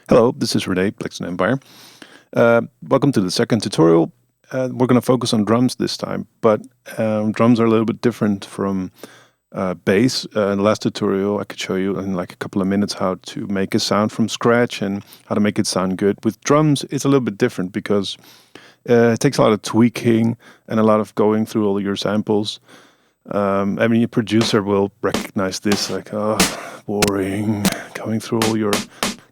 Hello, this is Renee, Blackstone Empire. Welcome to the second tutorial. We're going to focus on drums this time, but drums are a little bit different from bass. In the last tutorial, I could show you in like a couple of minutes how to make a sound from scratch and how to make it sound good. With drums, it's a little bit different because it takes a lot of tweaking and a lot of going through all your samples. I mean, your producer will recognize this, like, oh, boring, going through all your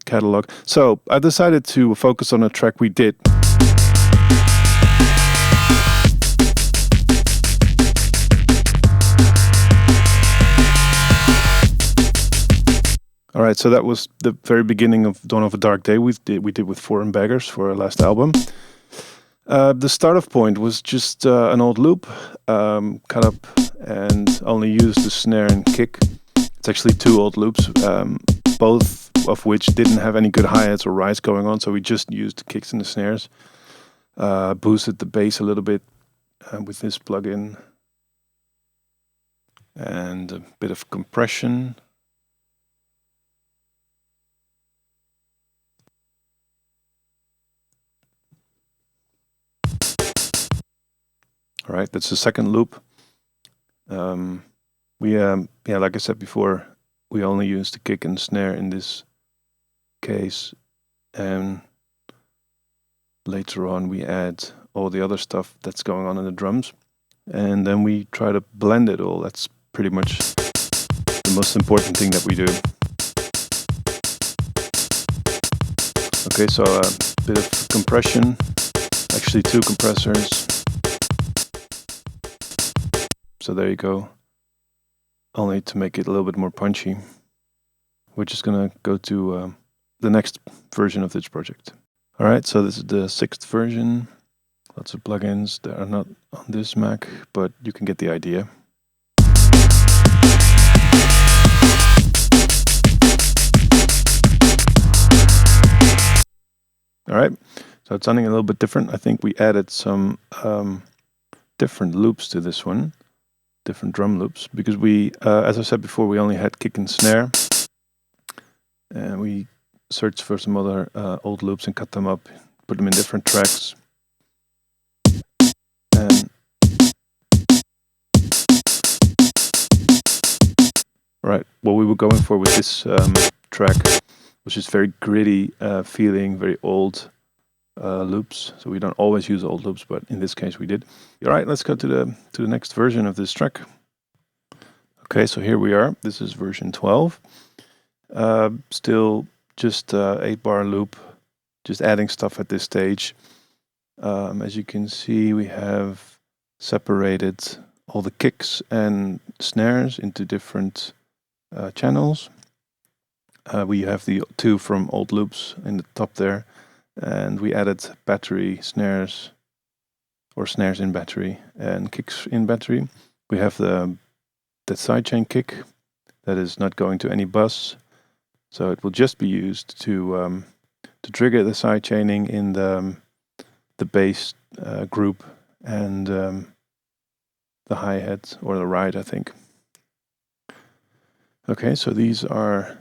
catalog. So I decided to focus on a track we did. All right, so that was the very beginning of Dawn of a Dark Day we did with Foreign Beggars for our last album. The start of point was just an old loop, cut up and only used the snare and kick. It's actually two old loops, both of which didn't have any good hi-hats or rides going on, so we just used the kicks and the snares. Boosted the bass a little bit with this plugin. And a bit of compression. All right, that's the second loop. Like I said before, we only use the kick and snare in this case, and later on we add all the other stuff that's going on in the drums, and then we try to blend it all. That's pretty much the most important thing that we do. Okay, so a bit of compression, actually two compressors. So there you go, only to make it a little bit more punchy. We're just gonna go to the next version of this project. All right, so this is the 6th version. Lots of plugins that are not on this Mac, but you can get the idea. All right, so it's sounding a little bit different. I think we added some different loops to this one. Different drum loops, because we, as I said before, we only had kick and snare, and we searched for some other old loops and cut them up, put them in different tracks. And right, what we were going for with this track was just very gritty feeling, very old loops. So we don't always use old loops, but in this case we did. All right, let's go to the next version of this track. Okay, so here we are. This is version 12. Still just 8-bar loop, just adding stuff at this stage. As you can see, we have separated all the kicks and snares into different channels. We have the two from old loops in the top there. And we added battery snares, or snares in battery, and kicks in battery. We have the sidechain kick that is not going to any bus, so it will just be used to trigger the sidechaining in the bass group and the hi-hat or the ride, I think. Okay, so these are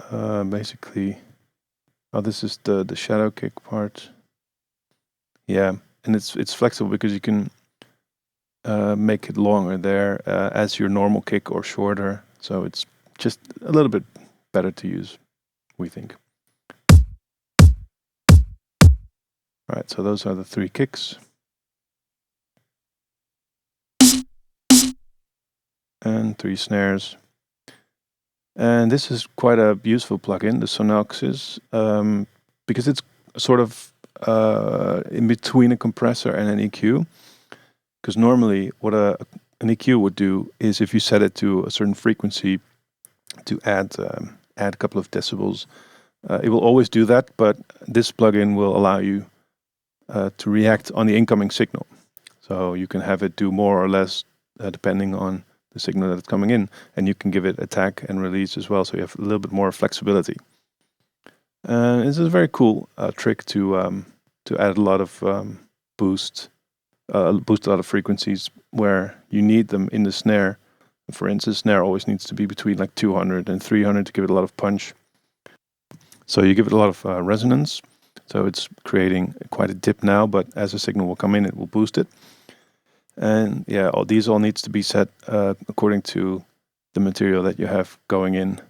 basically. Oh, this is the shadow kick part. Yeah, and it's flexible because you can make it longer there as your normal kick or shorter. So it's just a little bit better to use, we think. All right, so those are the 3 kicks. And 3 snares. And this is quite a useful plugin, the Sonoxys, because it's sort of in between a compressor and an EQ. Because normally what an EQ would do is, if you set it to a certain frequency to add a couple of decibels, it will always do that, but this plugin will allow you to react on the incoming signal. So you can have it do more or less depending on the signal that's coming in, and you can give it attack and release as well, so you have a little bit more flexibility. And this is a very cool trick to add a lot of boost a lot of frequencies where you need them in the snare. For instance, snare always needs to be between like 200 and 300 to give it a lot of punch. So you give it a lot of resonance. So it's creating quite a dip now, but as a signal will come in, it will boost it. And yeah, these all needs to be set according to the material that you have going in.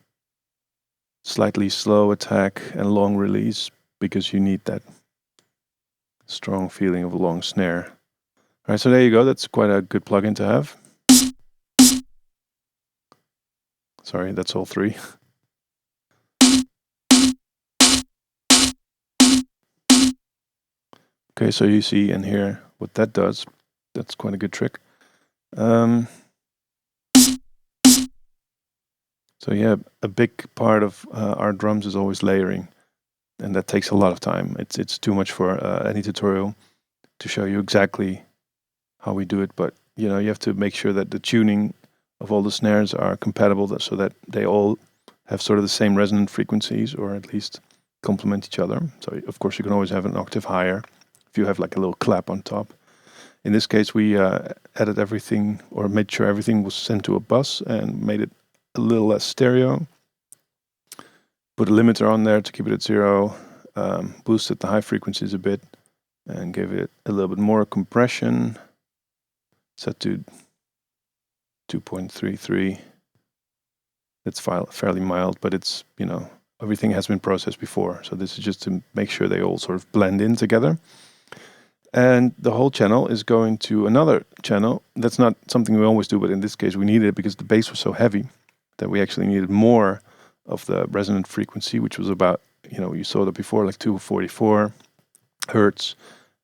Slightly slow attack and long release, because you need that strong feeling of a long snare. All right, so there you go. That's quite a good plugin to have. Sorry, that's all three. Okay, so you see and hear what that does. That's quite a good trick. So yeah, a big part of our drums is always layering, and that takes a lot of time. It's too much for any tutorial to show you exactly how we do it, but you have to make sure that the tuning of all the snares are compatible, so that they all have sort of the same resonant frequencies, or at least complement each other. So of course you can always have an octave higher if you have like a little clap on top. In this case, we added everything, or made sure everything was sent to a bus, and made it a little less stereo. Put a limiter on there to keep it at 0. Boosted the high frequencies a bit, and gave it a little bit more compression. Set to 2.33. It's fairly mild, but it's, everything has been processed before. So this is just to make sure they all sort of blend in together. And the whole channel is going to another channel. That's not something we always do, but in this case we needed it because the bass was so heavy that we actually needed more of the resonant frequency, which was about, you saw that before, like 244 hertz.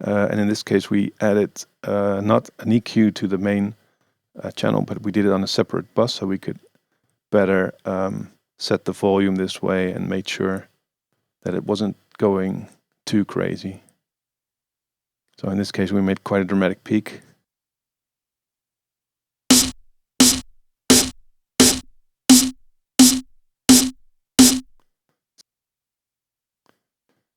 And in this case we added not an EQ to the main channel, but we did it on a separate bus, so we could better set the volume this way and made sure that it wasn't going too crazy. So in this case we made quite a dramatic peak.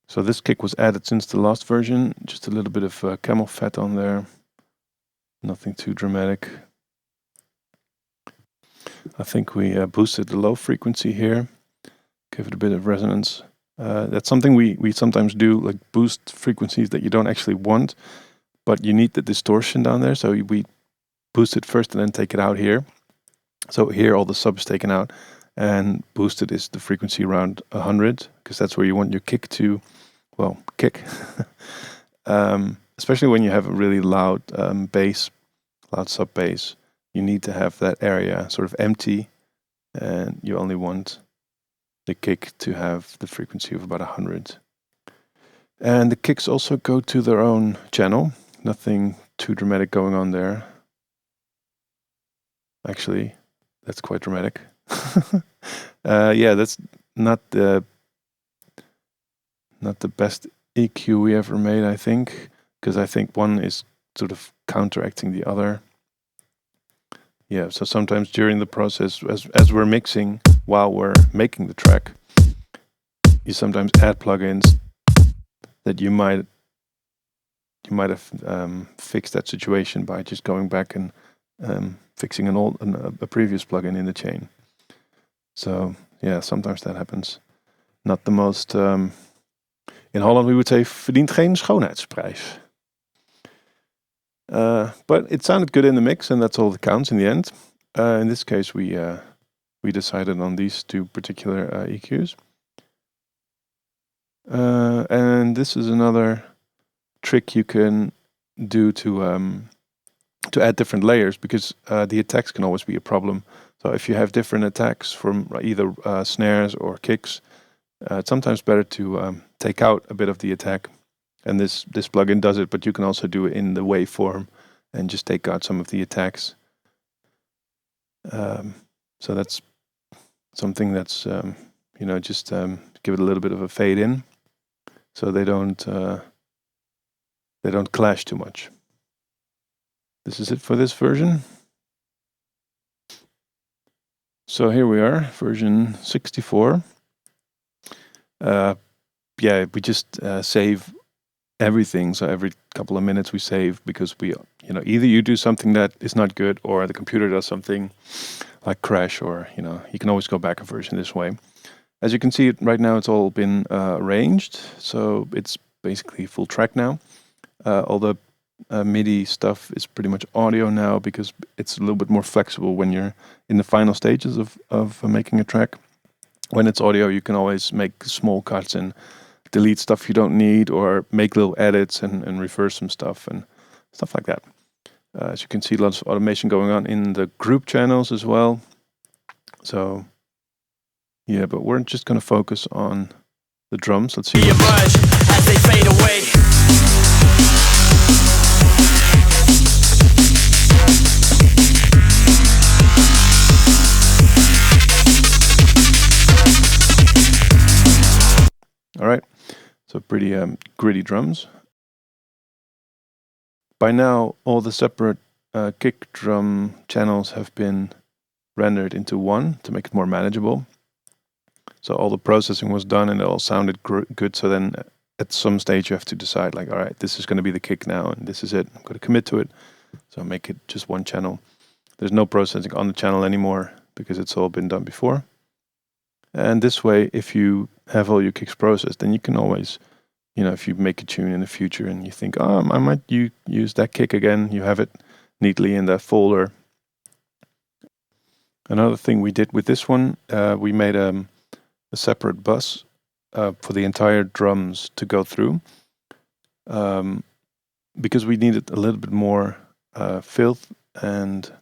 So this kick was added since the last version, just a little bit of camel fat on there, nothing too dramatic. I think we boosted the low frequency here, give it a bit of resonance. That's something we sometimes do, like boost frequencies that you don't actually want, but you need the distortion down there, so we boost it first and then take it out here. So here all the sub is taken out, and boosted is the frequency around 100, because that's where you want your kick to, kick. Especially when you have a really loud bass, loud sub bass, you need to have that area sort of empty, and you only want the kick to have the frequency of about 100. And the kicks also go to their own channel. Nothing too dramatic going on there. Actually, that's quite dramatic. Yeah, that's not the best EQ we ever made, I think, because I think one is sort of counteracting the other. Yeah, so sometimes during the process, as we're mixing, while we're making the track, you sometimes add plugins that you might have fixed that situation by just going back and fixing a previous plugin in the chain. So yeah, sometimes that happens. Not the most. In Holland we would say verdient geen schoonheidsprijs. But it sounded good in the mix, and that's all that counts in the end. In this case, we decided on these two particular EQs. And this is another trick you can do to add different layers, because the attacks can always be a problem. So if you have different attacks from either snares or kicks, it's sometimes better to take out a bit of the attack. And this plugin does it, but you can also do it in the waveform and just take out some of the attacks. So that's something that's, just give it a little bit of a fade in, so they don't clash too much. This is it for this version. So here we are, version 64. Yeah, we just save everything. So every couple of minutes we save, because we, either you do something that is not good, or the computer does something like crash, or, you can always go back a version this way. As you can see, right now it's all been arranged, so it's basically full track now. All the MIDI stuff is pretty much audio now because it's a little bit more flexible when you're in the final stages of making a track. When it's audio, you can always make small cuts and delete stuff you don't need, or make little edits and reverse some stuff and stuff like that. As you can see, lots of automation going on in the group channels as well. So yeah, but we're just going to focus on the drums. Let's see. Emerge as they fade away. All right, so pretty gritty drums. By now, all the separate kick drum channels have been rendered into one to make it more manageable. So all the processing was done and it all sounded good. So then at some stage you have to decide, like, all right, this is going to be the kick now and this is it. I'm going to commit to it. So make it just one channel. There's no processing on the channel anymore because it's all been done before. And this way, if you have all your kicks processed, then you can always, if you make a tune in the future and you think, oh, I might use that kick again, you have it neatly in that folder. Another thing we did with this one, we made a separate bus for the entire drums to go through, because we needed a little bit more filth, and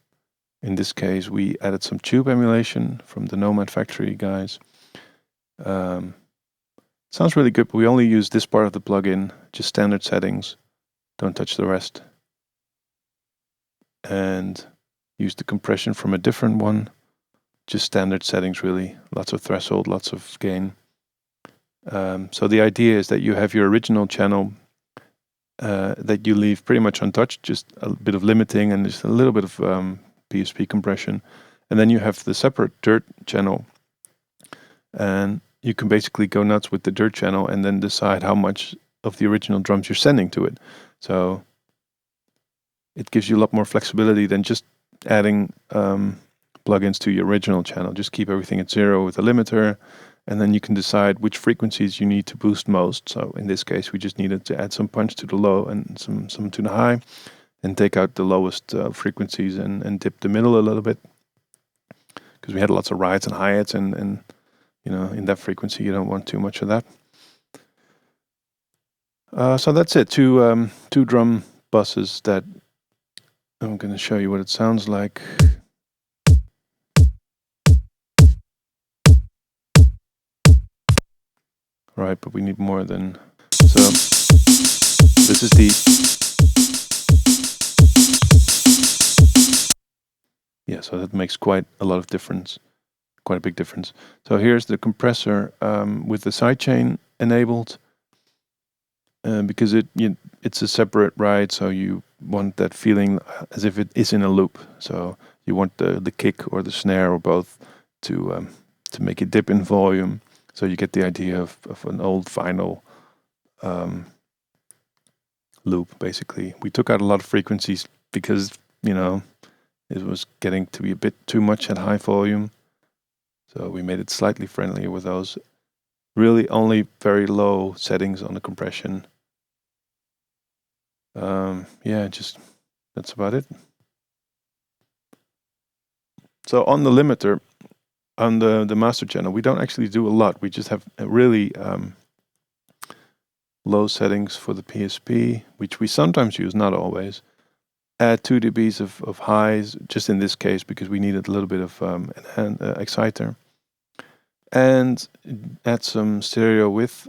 in this case we added some tube emulation from the Nomad Factory guys. Sounds really good, but we only use this part of the plugin, just standard settings, don't touch the rest, and use the compression from a different one. Just standard settings, really. Lots of threshold, lots of gain. So the idea is that you have your original channel that you leave pretty much untouched, just a bit of limiting and just a little bit of PSP compression. And then you have the separate dirt channel. And you can basically go nuts with the dirt channel and then decide how much of the original drums you're sending to it. So it gives you a lot more flexibility than just adding plugins to your original channel. Just keep everything at 0 with a limiter, and then you can decide which frequencies you need to boost most. So in this case, we just needed to add some punch to the low and some to the high, and take out the lowest frequencies and dip the middle a little bit, because we had lots of rides and hi-hats, and in that frequency you don't want too much of that. So that's it. Two drum buses that I'm going to show you what it sounds like. Right, but we need more than... So, this is the... Yeah, so that makes quite a lot of difference. Quite a big difference. So here's the compressor with the sidechain enabled. Because it's a separate ride, so you want that feeling as if it is in a loop. So you want the kick or the snare or both to make it dip in volume. So you get the idea of an old vinyl loop, basically. We took out a lot of frequencies because, it was getting to be a bit too much at high volume. So we made it slightly friendlier with those. Really only very low settings on the compression. Just that's about it. So on the limiter, on the master channel, we don't actually do a lot. We just have really low settings for the PSP, which we sometimes use, not always. Add 2 dBs of highs, just in this case, because we needed a little bit of exciter. And add some stereo width,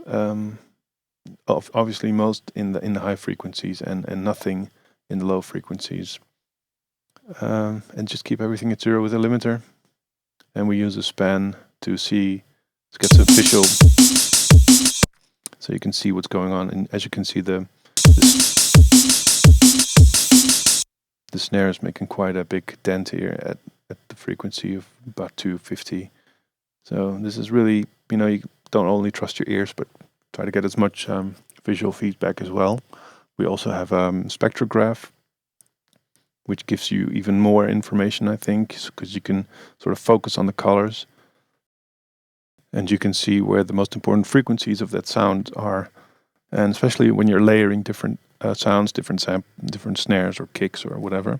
obviously most in the high frequencies, and nothing in the low frequencies. And just keep everything at 0 with a limiter. And we use a span to get some visual, so you can see what's going on. And as you can see, the snare is making quite a big dent here at the frequency of about 250. So this is really, you don't only trust your ears, but try to get as much visual feedback as well. We also have spectrograph, which gives you even more information, I think, because you can sort of focus on the colors. and you can see where the most important frequencies of that sound are. And especially when you're layering different sounds, different snares or kicks or whatever,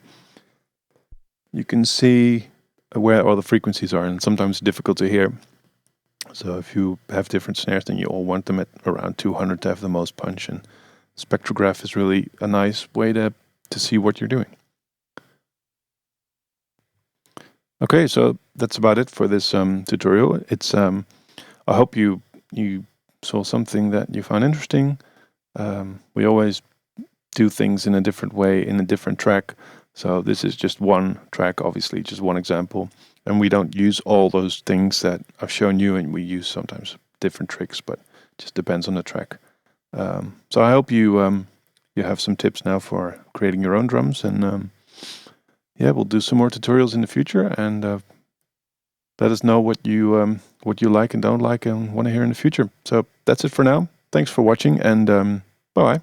you can see where all the frequencies are, and sometimes it's difficult to hear. So if you have different snares, then you all want them at around 200 to have the most punch, and spectrograph is really a nice way to see what you're doing. Okay, so that's about it for this tutorial. It's I hope you saw something that you found interesting. We always do things in a different way in a different track. So this is just one track, obviously, just one example. And we don't use all those things that I've shown you, and we use sometimes different tricks, but it just depends on the track. So I hope you have some tips now for creating your own drums, and yeah, we'll do some more tutorials in the future, and let us know what you like and don't like and want to hear in the future. So that's it for now. Thanks for watching, and bye.